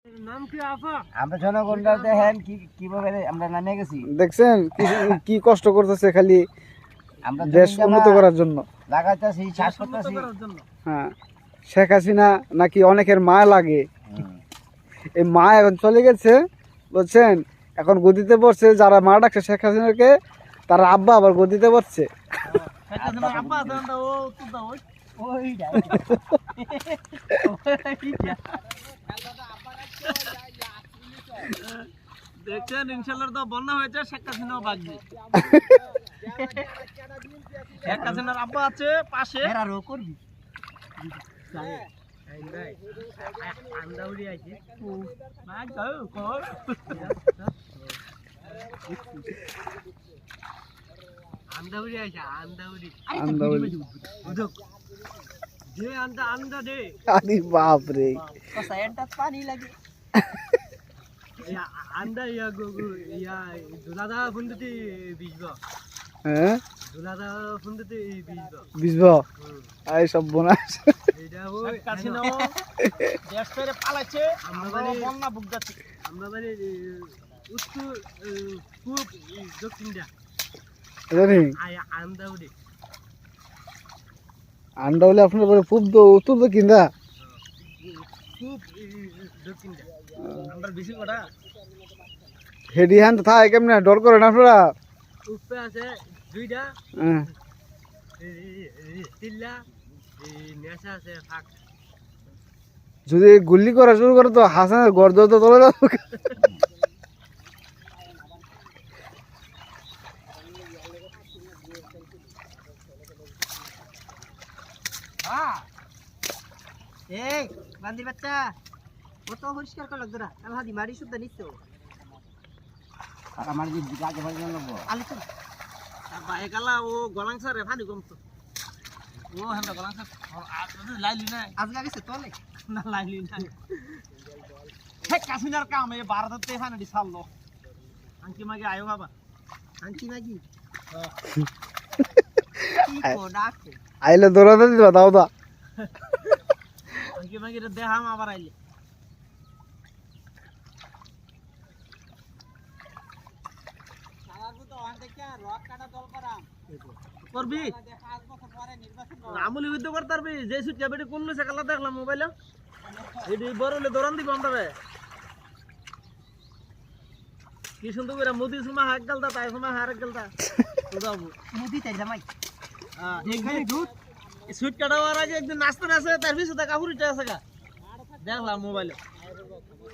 আমরা জনগণরা দেখেন কিভাবে আমরা নামে গেছি, দেখছেন কি কষ্ট করতেছে খালি আমরা দেশ উন্নত করার জন্য লাগাইতেছি, চাষ করতেছি। হ্যাঁ, শেখ হাসিনা নাকি অনেকের মায়া লাগে, এই মা এখন চলে গেছে বুঝছেন, এখন গদিতে পড়ছে যারা মা ডাকছে শেখ হাসিনাকে, তারা আব্বা আবার গদিতে পড়ছে। দেখছেন ইনশাআল্লাহ তো বন্যা হয়েছে, শেখ হাসিনাও বাগবে। শেখ হাসিনার আব্বা আছে পাশে, আরো করবি আন্দাউড়ি আছে না যাও কর আন্দাউড়ি আছে, আন্দাউড়ি আন্দাউড়ি যে আন্দা দে আরে বাপ রে, পানি লাগে আন্দা ইয়া ইয়া দুলাদা ফুন্দতে বিজব, হ্যাঁ দুলাদা ফুন্দতে বিজব বিজব আই সব বোনাস। এটা ওই কাছিনা দেশ ছেড়ে পালাইছে, আমরা মানে বন্যা ভুগতাছি, আমরা মানে উত্তর পূব দক্ষিণটা জানি আন্দাউড়ি আন্ডা হলে আপনার পরে খুব তো উত্তর তো কিনা খুব দক্ষিণটা আমরা বেশি কটা হেডি হ্যান্ড থাকে কেমনে ডর করেন আপনারা? উপরে আছে দুইটা হ্যাঁ, তিল্লা নেশা আছে ফাঁক। যদি গুল্লি করা শুরু করে তো হাসানের গর্দ তো চলে যাবে। এই বান্দি বাচ্চা কত পরিষ্কার কর লাগদরা আমি হাদি মারি শুদ্ধ নিচ্ছ আর আমার যে আগে ভাই লাগবো আলি তো বাইক আলা ও গলাংসারে ফানি কমতো, ও হান্দা গলাংসা লাইলি না আজকে গেছে তলে না লাইলি না শেখ হাসিনার কাম এই ভারততে ফানি ছাড়লো। আঙ্কি মাগে আয়ো বাবা, আংটি মাগি কি কো ডাকে আইলে দৌড়াতে দিবা দাও দা। আঙ্কি মাগে দেখাম আবার আইলে করবি আমলি উদ্যোগ করতে পারবি, যে সুটটা বেটি কোন সেকালা দেখলাম মোবাইলে এটি বড় হলে দৌড়ান দিব আমরা কি সুন্দর করে মোদি সুমা হাক গেলতা তাই সুমা হারেক গেলতা তো যাবো মুদি তাই জামাই এখানে দুধ সুট কাটাবার আগে একদিন নাচতে নাচে তার পিছনে কাপুরিটা আছে গা দেখলাম মোবাইলে।